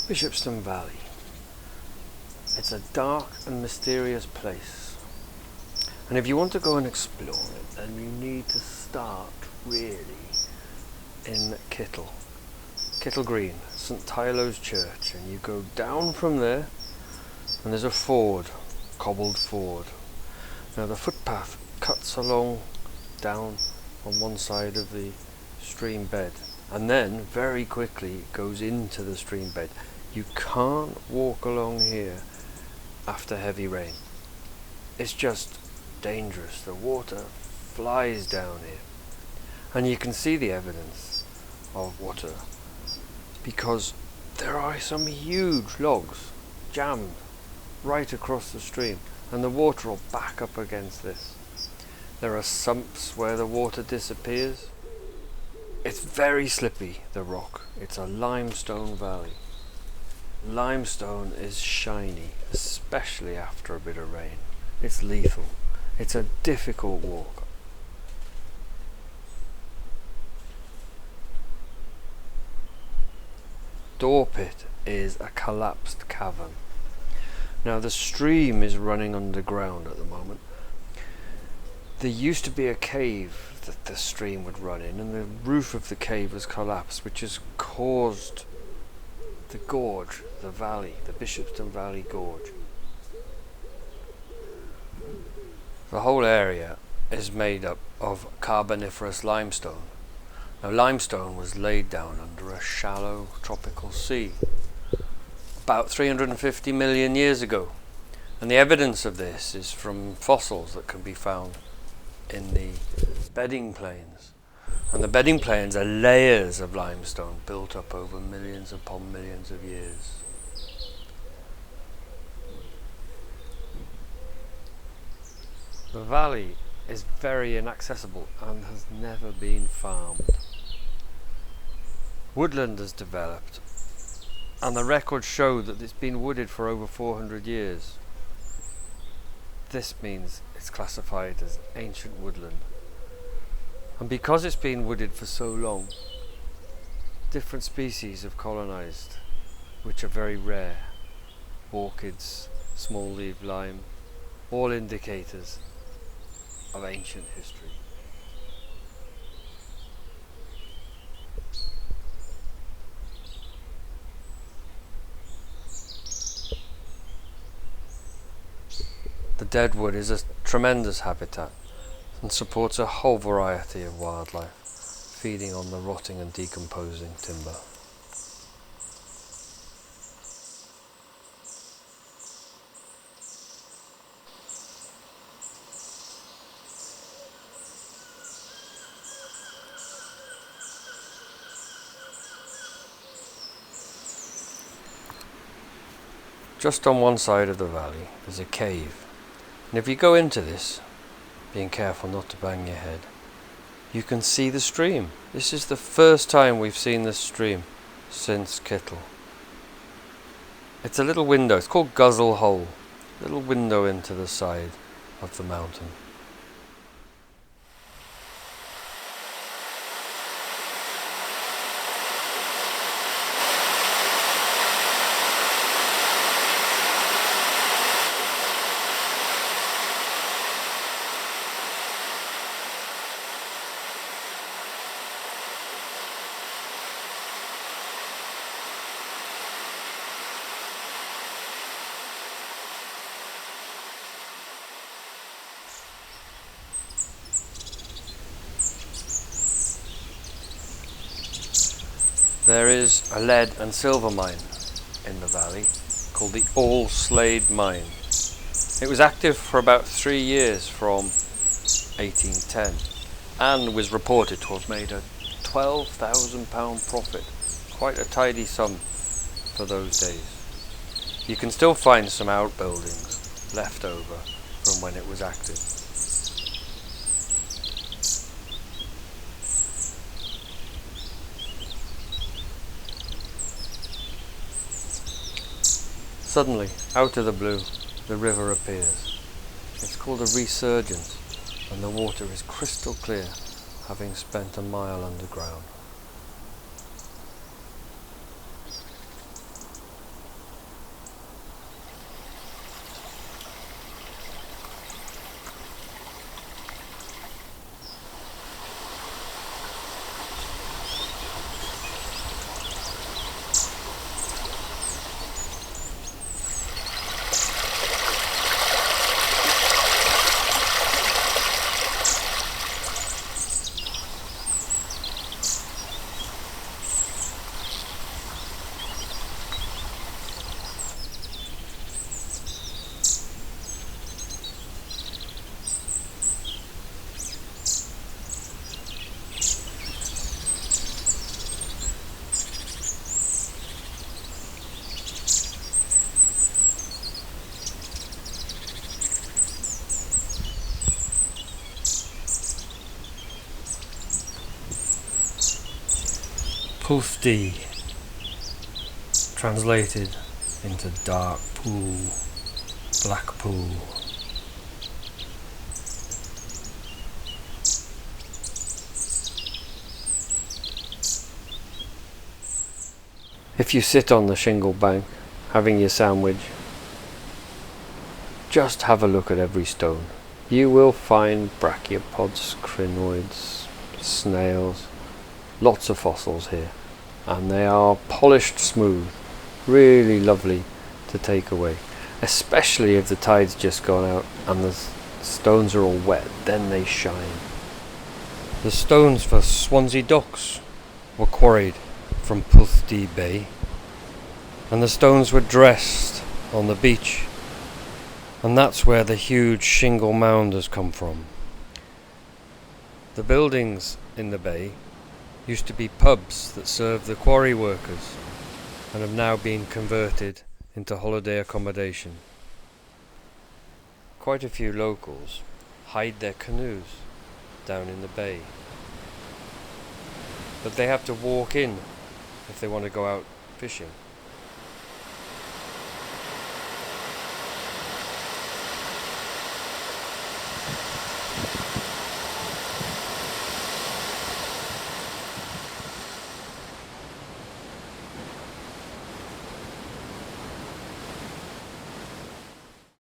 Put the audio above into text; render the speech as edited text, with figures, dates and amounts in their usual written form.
Bishopston Valley. It's a dark and mysterious place, and if you want to go and explore it, then you need to start really in Kittle Green, St Tylo's Church, and you go down from there, and there's a ford, cobbled ford. Now the footpath cuts along down on one side of the stream bed, and then very quickly it goes into the stream bed. You can't walk along here after heavy rain. It's just dangerous. The water flies down here, and you can see the evidence of water because there are some huge logs jammed right across the stream, and the water will back up against this. There are sumps where the water disappears. It's very slippy, the rock. It's a limestone valley. Limestone is shiny, especially after a bit of rain. It's lethal. It's a difficult walk. Door Pit is a collapsed cavern. Now the stream is running underground at the moment. There used to be a cave that the stream would run in, and the roof of the cave has collapsed, which has caused the gorge, the valley, the Bishopston Valley Gorge. The whole area is made up of carboniferous limestone. Now limestone was laid down under a shallow tropical sea about 350 million years ago, and the evidence of this is from fossils that can be found in the bedding plains. And the bedding plains are layers of limestone built up over millions upon millions of years. The valley is very inaccessible and has never been farmed. Woodland has developed, and the records show that it's been wooded for over 400 years. This means it's classified as ancient woodland. And because it's been wooded for so long, different species have colonized, which are very rare. Orchids, small-leaved lime, all indicators of ancient history. The deadwood is a tremendous habitat and supports a whole variety of wildlife, feeding on the rotting and decomposing timber. Just on one side of the valley is a cave, and if you go into this, being careful not to bang your head, you can see the stream. This is the first time we've seen this stream since Kittle. It's a little window, it's called Guzzle Hole, a little window into the side of the mountain. There is a lead and silver mine in the valley called the All Slade Mine. It was active for about 3 years from 1810 and was reported to have made a £12,000 profit, quite a tidy sum for those days. You can still find some outbuildings left over from when it was active. Suddenly, out of the blue, the river appears. It's called a resurgence, and the water is crystal clear, having spent a mile underground. Pulfdy, translated into dark pool, black pool. If you sit on the shingle bank, having your sandwich, just have a look at every stone. You will find brachiopods, crinoids, snails, lots of fossils here, and they are polished smooth, really lovely to take away, especially if the tide's just gone out and the stones are all wet, then they shine. The stones for Swansea docks were quarried from Pulfdy Bay, and the stones were dressed on the beach, and that's where the huge shingle mound has come from. The buildings in the bay used to be pubs that served the quarry workers and have now been converted into holiday accommodation. Quite a few locals hide their canoes down in the bay, but they have to walk in if they want to go out fishing.